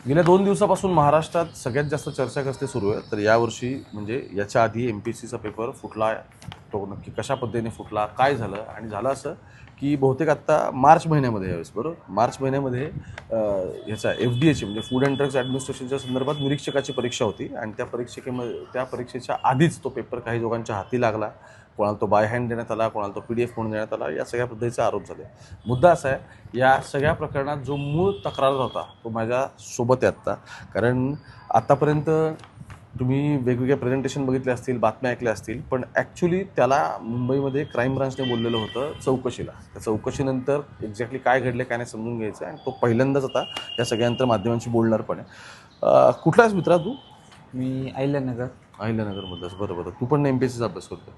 गेल्या 2 दिवसापासून महाराष्ट्रात सगळ्यात जास्त चर्चा कसली सुरू आहे, तर यावर्षी म्हणजे याच्या आधी MPSCचा पेपर फुटला, तो नक्की कशा पद्धतीने फुटला, काय झालं आणि झालं असं की बहुतेक आत्ता मार्च महिन्यामध्ये यावेळेस बरोबर मार्च महिन्यामध्ये ह्याचा FDAची म्हणजे फूड अँड ड्रग्ज ॲडमिनिस्ट्रेशनच्या संदर्भात निरीक्षकाची परीक्षा होती आणि त्या परीक्षेच्या आधीच तो पेपर काही लोकांच्या हाती लागला. कोणाला तो बाय हँड देण्यात आला, कोणाला तो PDF म्हणून देण्यात आला, या सगळ्या पद्धतीचे आरोप झाले. मुद्दा असा आहे, या सगळ्या प्रकरणात जो मूळ तक्रारदार होता तो माझ्यासोबत आहे आत्ता. कारण आत्तापर्यंत तुम्ही वेगवेगळे प्रेझेंटेशन बघितले असतील, बातम्या ऐकल्या असतील, पण ॲक्च्युली त्याला मुंबईमध्ये क्राईम ब्रांचने बोललेलं होतं चौकशीला. त्या चौकशीनंतर एक्झॅक्टली काय घडले काय नाही समजून घ्यायचं आणि तो पहिल्यांदाच आता या सगळ्यांतर माध्यमांशी बोलणार पण आहे. कुठला आहेस मित्रा तू? मी अहिल्यानगर. अहिल्यानगरमध्येच. बरं बरं. तू पण MPSCचा अभ्यास करतो?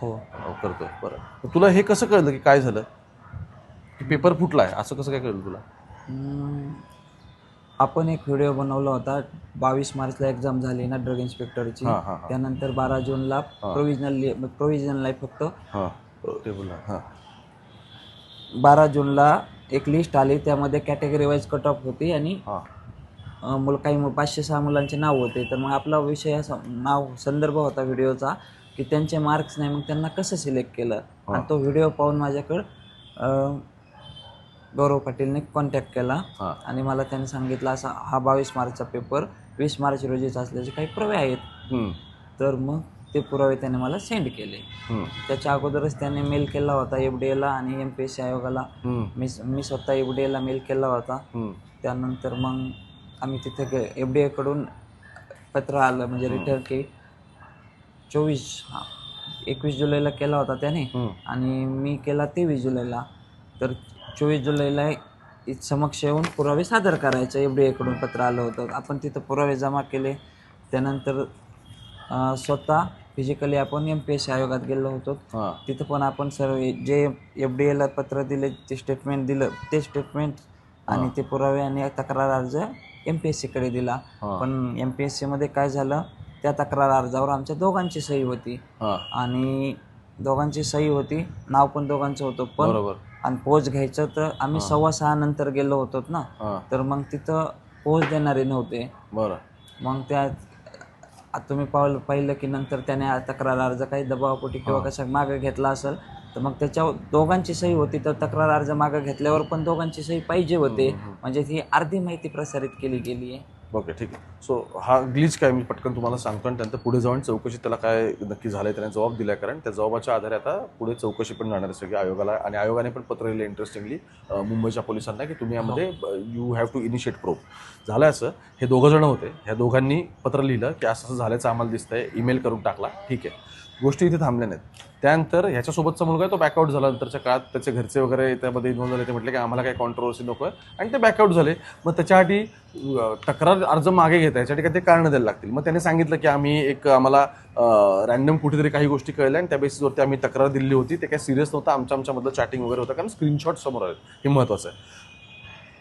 हो. करतोय. बरं. तुला हे कसं कळलं की काय झालं, की पेपर फुटला आहे, असं कसं काय कळलं तुला? आपण एक व्हिडिओ बनवला होता. 22 मार्चला एक्झाम झाली ना ड्रग इन्स्पेक्टरची. त्यानंतर 12 जूनला प्रोव्हिजनल आहे फक्त. हां टेबलला. हां 12 जूनला एक लिस्ट आली, त्यामध्ये कॅटेगरी वाईज कट ऑफ होती आणि काही 506 मुलांचे नाव होते. तर मग आपला विषय असा संदर्भ होता व्हिडिओचा की त्यांचे मार्क्स नाही, मग त्यांना कसं सिलेक्ट केलं. आणि तो व्हिडिओ पाहून माझ्याकडं गौरव पाटीलने कॉन्टॅक्ट केला आणि मला त्याने सांगितलं असा हा 22 मार्चचा पेपर 20 मार्च रोजीचा असल्याचे काही पुरावे आहेत. तर मग ते पुरावे त्याने मला सेंड केले. त्याच्या अगोदरच त्याने मेल केला होता FDAला आणि MPSC आयोगाला. मी स्वतः FDAला मेल केला होता. त्यानंतर मग आम्ही तिथे FDAकडून पत्र आलं म्हणजे रिटर्न की 21 जुलैला केला होता त्याने आणि मी केला 23 जुलैला. तर 24 जुलैला समक्ष येऊन पुरावे सादर करायचे FDAकडून पत्र आलं होतं. आपण तिथं पुरावे जमा केले. त्यानंतर स्वतः फिजिकली आपण MPSC आयोगात गेलो होतो. तिथं पण आपण सर्व जे FDAला पत्र दिले ते स्टेटमेंट दिलं, ते स्टेटमेंट आणि ते पुरावे आणि तक्रार अर्ज MPSCकडे दिला. पण MPSCमध्ये काय झालं, त्या तक्रार अर्जावर आमच्या दोघांची सही होती आणि दोघांची सही होती, नाव पण दोघांचं होतं. पण आणि पोच घ्यायचं तर आम्ही 6:15 नंतर गेलो होतो ना, तर मग तिथं पोच देणारे नव्हते. मग तुम्ही पाहिलं की नंतर त्याने तक्रार अर्ज काही दबावापोटी किंवा कशा मागं घेतला असेल तर मग त्याच्यावर दोघांची सही होती. तर तक्रार अर्ज मागं घेतल्यावर पण दोघांची सही पाहिजे होते, म्हणजे ती अर्धी माहिती प्रसारित केली गेली आहे. ओके ठीक आहे. सो हा ग्लिच काय मी पटकन तुम्हाला सांगतो आणि त्यानंतर पुढे जाऊन चौकशी त्याला काय नक्की झालं आहे त्याने जबाब दिला. कारण त्या जबाबाच्या आधारे आता पुढे चौकशी पण जाणार आहे सगळी आयोगाला आणि आयोगाने पण पत्र लिहिलं इंटरेस्टिंगली मुंबईच्या पोलिसांना की तुम्ही यामध्ये you have to initiate probe. झालं असं, हे दोघं जण होते, ह्या दोघांनी पत्र लिहिलं की असं असं झाल्याचं आम्हाला दिसतंय, ईमेल करून टाकला. ठीक आहे, गोष्टी इथे थांबल्या नाहीत. त्यानंतर ह्याच्यासोबतचा मुलगा आहे तो बॅकआउट झाला. नंतरच्या काळात त्याचे घरचे वगैरे त्यामध्ये इन्व्हॉल्व झाले. ते म्हटले की आम्हाला काही कॉन्ट्रोवर्सी नको आहे आणि ते बॅकआउट झाले. मग त्याच्यासाठी तक्रार अर्ज मागे घेता यासाठी काही ते कारणं द्यायला लागतील. मग त्याने सांगितलं की आम्हाला रॅन्डम कुठेतरी काही गोष्टी कळल्या आणि त्या बेसिसवरती आम्ही तक्रार दिली होती. ते काही सिरियस नव्हतं, आमच्यामधलं चॅटिंग वगैरे होतं, कारण स्क्रीनशॉट समोर आले, हे महत्त्वाचं आहे.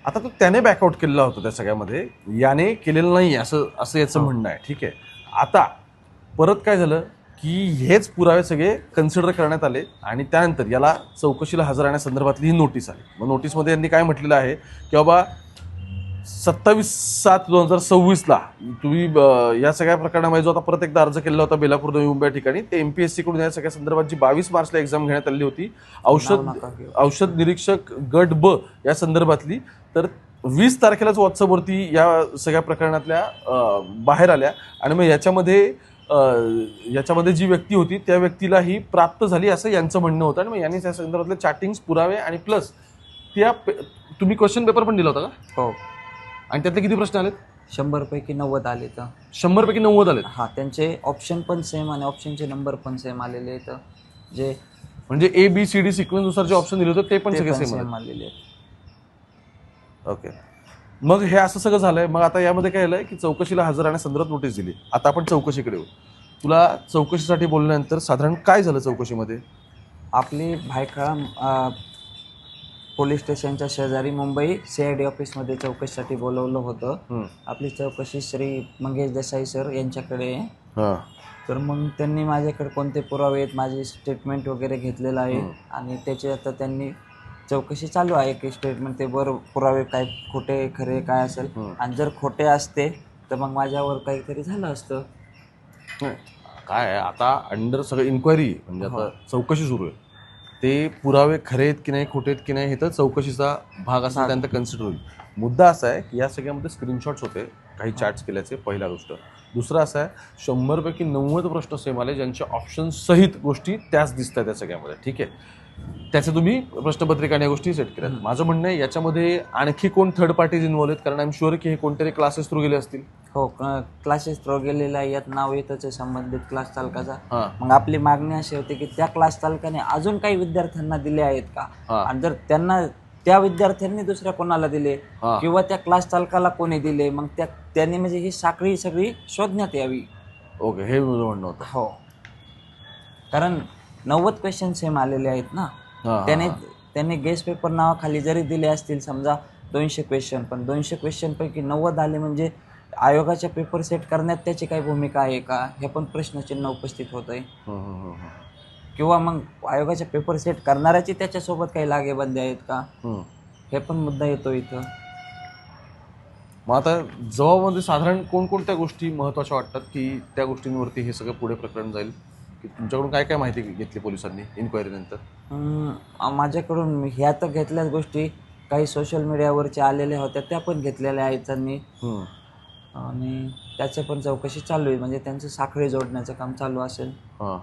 आता तो त्याने बॅकआउट केलेला होता त्या सगळ्यामध्ये, याने केलेलं नाही असं याचं म्हणणं आहे. ठीक आहे, आता परत काय झालं की हेच पुरावे सगळे कन्सिडर करण्यात आले आणि त्यानंतर याला चौकशीला हजर राहण्यासंदर्भातली ही नोटीस आली. मग नोटीसमध्ये यांनी काय म्हटलेलं आहे की बाबा 27/7/2026 तुम्ही या सगळ्या प्रकरणामध्ये जो आता परत एकदा अर्ज केलेला होता बेलापूर नवी मुंबई ठिकाणी, ते MPSCकडून या सगळ्या संदर्भात जी 22 मार्चला एक्झाम घेण्यात आली होती औषध निरीक्षक गट ब या संदर्भातली, तर 20 तारखेलाच व्हॉट्सअपवरती या सगळ्या प्रकरणातल्या बाहेर आल्या आणि मग याच्यामध्ये जी व्यक्ती होती त्या व्यक्तीला ही प्राप्त झाली असं यांचं म्हणणं होतं. आणि मग यांनी त्या संदर्भातले चॅटिंग्स, पुरावे आणि प्लस तुम्ही क्वेश्चन पेपर पण दिला होता का? हो. आणि त्यातले किती प्रश्न आलेत? 100 पैकी 90 आले. तर 100 पैकी 90 आलेत? हां, त्यांचे ऑप्शन पण सेम आणि ऑप्शनचे नंबर पण सेम आलेले आहेत. जे म्हणजे ABCD सिक्वेन्सनुसार जे ऑप्शन दिले होते ते पण सगळे सेम आलेले आहेत. ओके, मग हे असं सगळं झालंय. मग आता यामध्ये काय झालंय की चौकशीला हजर राहण्यासंदर्भात नोटीस दिली. आता आपण चौकशीकडे येऊ. तुला चौकशीसाठी बोलल्यानंतर साधारण काय झालं चौकशीमध्ये? आपली भायखळा पोलीस स्टेशनच्या शेजारी मुंबई CID ऑफिसमध्ये चौकशीसाठी बोलवलं होतं. आपली चौकशी श्री मंगेश देसाई सर यांच्याकडे. तर मग त्यांनी माझ्याकडे कोणते पुरावे आहेत, माझे स्टेटमेंट वगैरे घेतलेलं आहे आणि त्याचे आता त्यांनी चौकशी चालू आहे की स्टेटमेंट ते पुरावे काय खोटे खरे काय असेल, आणि जर खोटे असते तर मग माझ्यावर काहीतरी झालं असतं. नाही, काय आहे आता अंडर सगळं इन्क्वायरी म्हणजे आता चौकशी सुरू आहे. ते पुरावे खरे आहेत की नाही खोटे आहेत की नाही हे तर चौकशीचा भाग असेल त्यानंतर कन्सिडर होईल. मुद्दा असा आहे की या सगळ्यामध्ये स्क्रीनशॉट्स होते काही चॅट्स केल्याचे, पहिला गोष्ट. दुसरं असं आहे 100पैकी 90 प्रश्न सेम आले ज्यांच्या ऑप्शन सहित गोष्टी त्याच दिसत आहेत त्या सगळ्यामध्ये. ठीक आहे, त्याचे तुम्ही प्रश्नपत्रिका आणि या गोष्टी सेट केल्या. माझं म्हणणं आहे याच्यामध्ये आणखी कोण थर्ड पार्टीज इन्व्हॉल्व आहेत, कारण आय एम शुअर की हे कोणतरी क्लासेस थ्रू गेले असतील. हो, क्लासेस थ्रू गेलेला आहे, यात नाव येतच आहे संबंधित क्लास चालकाचा. हां मग आपली मागणी अशी होती की त्या क्लास चालकाने अजून काही विद्यार्थ्यांना दिले आहेत का, आणि जर त्यांना त्या विद्यार्थ्यांनी दुसऱ्या कोणाला दिले किंवा त्या क्लास चालकाला कोणी दिले, मग त्यांनी म्हणजे ही साखळी सगळी शोधण्यात यावी. ओके, हे माझं म्हणणं होतं. हो, कारण 90 क्वेश्चन सेम आलेले आहेत ना. त्याने गेस्ट पेपर नावाखाली जरी दिले असतील समजा 200 क्वेश्चन, पण 200 क्वेश्चनपैकी 90 आले म्हणजे आयोगाच्या पेपर सेट करण्यात त्याची काही भूमिका आहे का, हे पण प्रश्नचिन्ह उपस्थित होत आहे. किंवा मग आयोगाच्या पेपर सेट करणाऱ्याची त्याच्यासोबत काही लागेबंदी आहेत का, हे पण मुद्दा येतो इथं. मग आता जबाबामध्ये साधारण कोणकोणत्या गोष्टी महत्त्वाच्या वाटतात की त्या गोष्टींवरती हे सगळं पुढे प्रकरण जाईल, की तुमच्याकडून काय काय माहिती घेतली पोलिसांनी इन्क्वायरी नंतर? माझ्याकडून ह्या तर घेतल्याच गोष्टी, काही सोशल मीडियावरच्या आलेल्या होत्या त्या पण घेतलेल्या आहेत त्यांनी, आणि त्याचं पण चौकशी चालू आहे, म्हणजे त्यांचं साखळी जोडण्याचं काम चालू असेल. हां,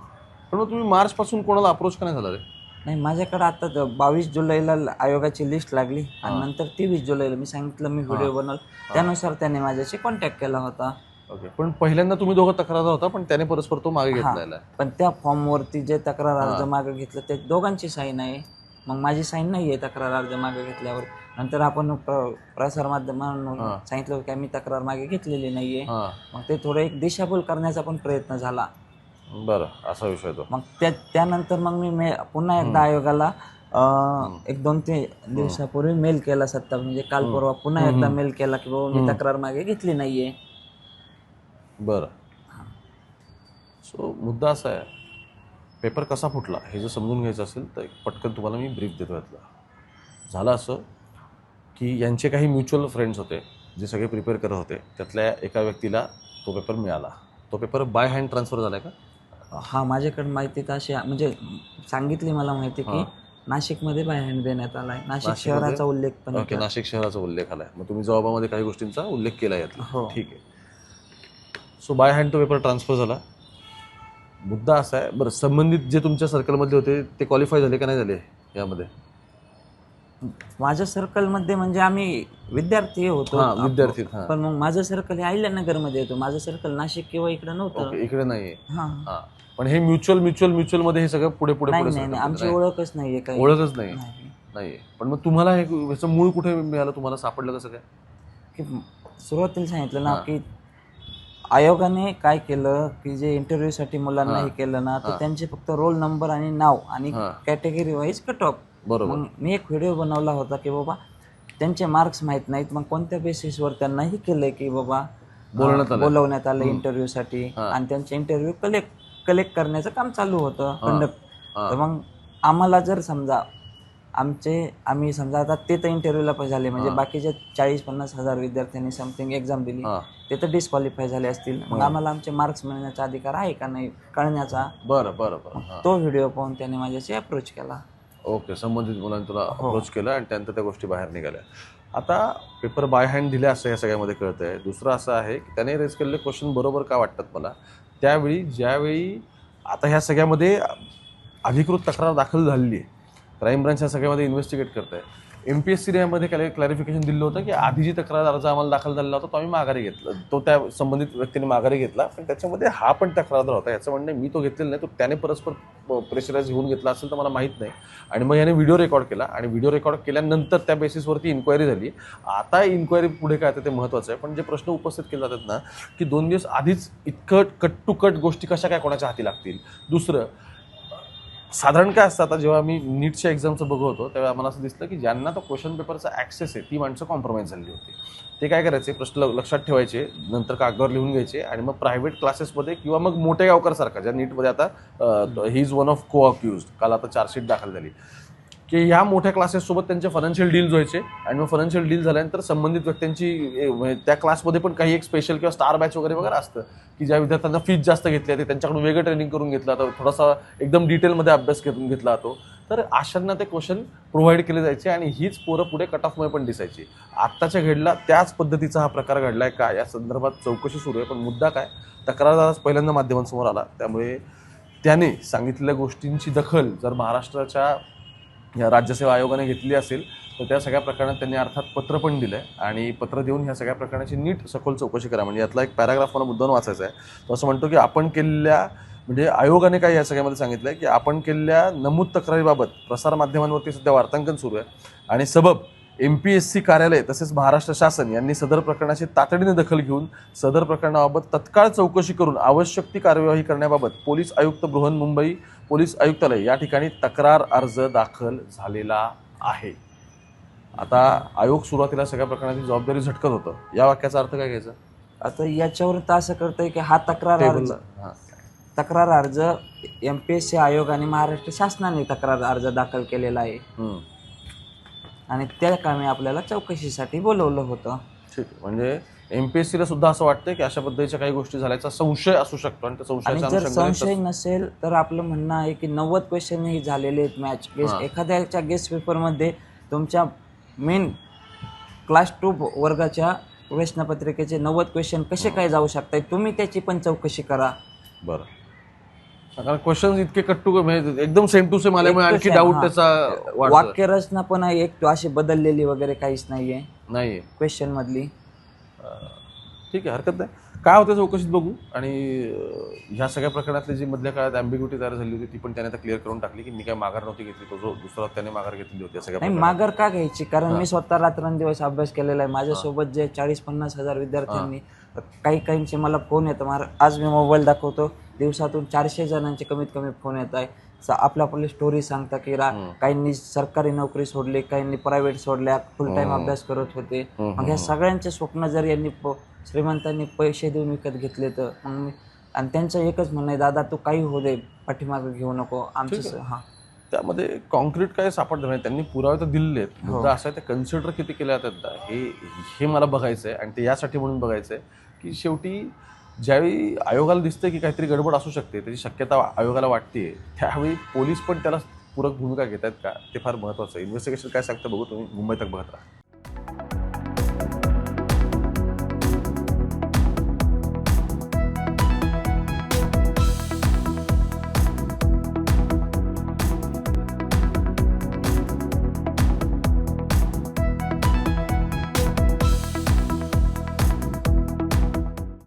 पण मग तुम्ही मार्चपासून कोणाला अप्रोच का नाही झाला रे? नाही, माझ्याकडे आता 22 जुलैला आयोगाची लिस्ट लागली, आणि नंतर 23 जुलैला मी सांगितलं मी व्हिडिओ बनवला, त्यानुसार त्याने माझ्याशी कॉन्टॅक्ट केला होता. ओके, पण पहिल्यांदा तुम्ही दोघं तक्रार होता पण त्याने परस्पर तो मागे घेतलेला आहे. पण त्या फॉर्मवरती जे तक्रार अर्ज मागे घेतलं ते दोघांची साईन आहे, मग माझी साईन नाही आहे तक्रार अर्ज मागे घेतल्यावर. नंतर आपण प्रसारमाध्यमांना सांगितलं की आम्ही तक्रार मागे घेतलेली नाहीये, मग ते थोडं एक दिशाभूल करण्याचा पण प्रयत्न झाला. बरं, असा विषय तो. मग त्यानंतर मग मी पुन्हा एकदा आयोगाला 1-2 दिवसापूर्वी मेल केला, म्हणजे काल परवा पुन्हा एकदा मेल केला की बाबा मी तक्रार मागे घेतली नाहीये. बरं, सो मुद्दा असा आहे, पेपर कसा फुटला हे जर समजून घ्यायचं असेल तर पटकन तुम्हाला मी ब्रीफ देतो. यातलं झालं असं की यांचे काही म्युच्युअल फ्रेंड्स होते जे सगळे प्रिपेअर करत होते, त्यातल्या एका व्यक्तीला तो पेपर मिळाला. तो पेपर बाय हँड ट्रान्सफर झाला का? हा, माझ्याकडे माहिती तर अशी म्हणजे सांगितली मला माहिती की नाशिकमध्ये बाय हँड देण्यात आला आहे, नाशिक शहराचा उल्लेख पण. ओके, नाशिक शहराचा उल्लेख आला आहे. मग तुम्ही जबाबामध्ये काही गोष्टींचा उल्लेख केला यातला. ठीक आहे, सो बाय हँड तो पेपर ट्रान्सफर झाला. मुद्दा असा आहे, बरं संबंधित जे तुमच्या सर्कलमधले होते ते क्वालिफाय झाले का नाही झाले यामध्ये? माझ्या सर्कलमध्ये म्हणजे आम्ही विद्यार्थी होतो, विद्यार्थी. पण मग माझं सर्कल हे अहिल्यानगरमध्ये येतो, माझं सर्कल नाशिक किंवा इकडे नव्हतं. इकडे नाहीये. पण हे म्युच्युअल मध्ये हे सगळं पुढे पुढे नाही, आमची ओळखच नाहीये, काही ओळखच नाही. पण मग तुम्हाला हे ह्याचं मूळ कुठे मिळालं, तुम्हाला सापडलं कसं काय? की सुरुवातीला सांगितलं ना की आयोगाने काय केलं की जे इंटरव्ह्यूसाठी मुलांना हे केलं ना, तर त्यांचे फक्त रोल नंबर आणि नाव आणि कॅटेगरी वाईज कट ऑफ. मग मी एक व्हिडिओ बनवला होता की बाबा त्यांचे मार्क्स माहीत नाहीत, मग कोणत्या बेसिसवर त्यांना हे केलंय की बाबा बोलवण्यात आलं इंटरव्ह्यूसाठी, आणि त्यांचे इंटरव्ह्यू कलेक्ट करण्याचं काम चालू होतं. तर मग आम्हाला जर समजा आम्ही समजा आता ते तर इंटरव्ह्यूला पण झाले, म्हणजे बाकीचे 40-50 हजार विद्यार्थ्यांनी समथिंग एक्झाम दिली, ते तर डिस्क्वालिफाय झाले असतील, मग आम्हाला आमचे मार्क्स मिळण्याचा अधिकार आहे का नाही कळण्याचा. बरं. तो व्हिडिओ पाहून त्याने माझ्याशी अप्रोच केला. ओके, संबंधित मुलांनी तुला अप्रोच केलं आणि त्यानंतर त्या गोष्टी बाहेर निघाल्या. आता पेपर बाय हँड दिले असं या सगळ्यामध्ये कळतंय. दुसरं असं आहे की त्याने रेज केलेले क्वेश्चन बरोबर का वाटतात मला, त्यावेळी ज्यावेळी आता ह्या सगळ्यामध्ये अधिकृत तक्रार दाखल झालेली आहे, क्राईम ब्रांच ह्या सगळ्यामध्ये इन्व्हेस्टिगेट करत आहे. MPSC यामध्ये क्लॅरिफिकेशन दिलं होतं की आधी जी तक्रार अर्ज आम्हाला दाखल झालेला होता तो आम्ही माघारी घेतला, तो त्या संबंधित व्यक्तीने माघारी घेतला, पण त्याच्यामध्ये हा पण तक्रारदार होता. याचं म्हणणं मी तो घेतलेला नाही, तो त्याने परस्पर प्रेशराईज घेऊन घेतला असेल तर मला माहीत नाही. आणि मग याने व्हिडिओ रेकॉर्ड केला, आणि व्हिडिओ रेकॉर्ड केल्यानंतर त्या बेसिसवरती इन्क्वायरी झाली. आता इन्क्वायरी पुढे काय ते महत्त्वाचं आहे, पण जे प्रश्न उपस्थित केले जातात ना की 2 दिवस आधीच इतकं कट टू कट गोष्टी कशा काय कोणाच्या हाती लागतील. दुसरं साधारण काय असतं, आता जेव्हा मी नीटच्या एक्झामचं बघत होतो तेव्हा मला असं दिसलं की ज्यांना तो क्वेश्चन पेपरचा ॲक्सेस आहे ती माणसं कॉम्प्रोमाइज झालेली होती. ते काय करायचे, प्रश्न लक्षात ठेवायचे, नंतर कागदावर लिहून घ्यायचे, आणि मग प्रायव्हेट क्लासेसमध्ये किंवा मग मोठे गावकर सारखा ज्या नीटमध्ये आता ही इज वन ऑफ को अक्युज्ड, काल आता चार्जशीट दाखल झाली, की ह्या मोठ्या क्लासेससोबत त्यांचे फायनान्शियल डील्स व्हायचे आणि मग फायनान्शियल डील झाल्यानंतर संबंधित व्यक्तींची म्हणजे त्या क्लासमध्ये पण काही एक स्पेशल किंवा स्टार बॅच वगैरे असतं की ज्या विद्यार्थ्यांना फीज जास्त घेतली जाते त्यांच्याकडून वेगळं ट्रेनिंग करून घेतलं जातं, थोडासा एकदम डिटेलमध्ये अभ्यास करून घेतला जातो. तर अशांना ते क्वेश्चन प्रोव्हाइड केले जायचे आणि हीच पोरं पुढे कट ऑफमध्ये पण दिसायची. आत्ताच्या घडला त्याच पद्धतीचा हा प्रकार घडलाय का या संदर्भात चौकशी सुरू आहे. पण मुद्दा काय, तक्रारदार पहिल्यांदा माध्यमांसमोर आला, त्यामुळे त्याने सांगितलेल्या गोष्टींची दखल जर महाराष्ट्राच्या या राज्यसेवा आयोगाने घेतली असेल तर त्या सगळ्या प्रकरणात त्यांनी अर्थात पत्र पण दिलं आहे आणि पत्र देऊन ह्या सगळ्या प्रकरणाची नीट सखोल चौकशी करा. म्हणजे यातला एक पॅराग्राफ मला मुद्दाम वाचायचा आहे. तो असं म्हणतो की आपण केलेल्या म्हणजे आयोगाने काय या सगळ्यामध्ये सांगितलं आहे की आपण केलेल्या नमूद तक्रारीबाबत प्रसारमाध्यमांवरती सध्या वार्तांकन सुरू आहे आणि सबब MPSC कार्यालय तसेच महाराष्ट्र शासन यांनी सदर प्रकरणाची तातडीने दखल घेऊन सदर प्रकरणाबाबत तत्काळ चौकशी करून आवश्यक ती कार्यवाही करण्याबाबत पोलीस आयुक्त बृहन्मुंबई पोलीस आयुक्तालय या ठिकाणी तक्रार अर्ज दाखल झालेला आहे. आता आयोग सुरुवातीला सगळ्या प्रकरणाची जबाबदारी झटकत होतं. या वाक्याचा अर्थ काय घ्यायचा? आता याच्यावरून तर असं कळतंय की हा तक्रार अर्ज MPSC आयोग आणि महाराष्ट्र शासनाने तक्रार अर्ज दाखल केलेला आहे आणि त्या कामी आपल्याला चौकशीसाठी बोलवलं होतं. ठीक आहे. म्हणजे MPSCला सुद्धा असं वाटतं की अशा पद्धतीच्या काही गोष्टी झाल्याचा संशय असू शकतो आणि त्या संशयाच्या जर अनुषंगाने संशय नसेल तर आपलं म्हणणं आहे की 90 क्वेश्चनही झालेले आहेत मॅच. एखाद्याच्या गेस्ट पेपरमध्ये तुमच्या मेन क्लास 2 वर्गाच्या प्रश्नपत्रिकेचे 90 क्वेश्चन कसे काय जाऊ शकतात, तुम्ही त्याची पण चौकशी करा. बरं, कारण क्वेश्चन इतके कट्टू म्हणजे एकदम सेम टू सेम आल्यामुळे आणखी डाऊट त्याचा वाढतो. वाक्यरचना पण आहे एक अशी बदललेली वगैरे काहीच नाहीये क्वेश्चन मधली. ठीक आहे, हरकत नाही. काय होतं चौकशीत बघू. आणि ह्या सगळ्या प्रकरणातली जी मधल्या काळात ॲम्बिग्युटी तयार झाली होती ती पण त्याने आता क्लिअर करून टाकली की मी काय माघार नव्हती घेतली, तो जो दुसरा त्याने माघार घेतली होती. सगळ्या नाही, माघार का घ्यायची? कारण मी स्वतः रात्रंदिवस अभ्यास केलेला आहे. माझ्यासोबत जे 40-50 हजार विद्यार्थ्यांनी काहींचे मला फोन येतो. आज मी मोबाईल दाखवतो, दिवसातून 400 जणांचे कमीत कमी फोन येत आहे. आपली स्टोरी सांगता की काहींनी सरकारी नोकरी सोडली, काहींनी प्रायव्हेट सोडल्या, फुल टाइम अभ्यास करत होते. मग ह्या सगळ्यांचे स्वप्न जर यांनी श्रीमंतांनी पैसे देऊन विकत घेतले तर मग आणि त्यांचं एकच म्हणणं आहे, दादा तू काही होऊ दे, पाठीमागं घेऊ नको आमचं. त्यामध्ये कॉन्क्रीट काय सापडलं नाही. त्यांनी पुरावे तर दिलेले आहेत. मुद्दा असा आहे ते कन्सिडर किती केले जातात हे मला बघायचं आहे. आणि ते यासाठी म्हणून बघायचं आहे की शेवटी ज्यावेळी आयोगाला दिसतं की काहीतरी गडबड असू शकते, त्याची शक्यता आयोगाला वाटते, त्यावेळी पोलीस पण त्याला पूरक भूमिका घेत आहेत का, ते फार महत्त्वाचं आहे. इन्व्हेस्टिगेशन काय सांगतं बघू. तुम्ही मुंबई तक बघत राहा.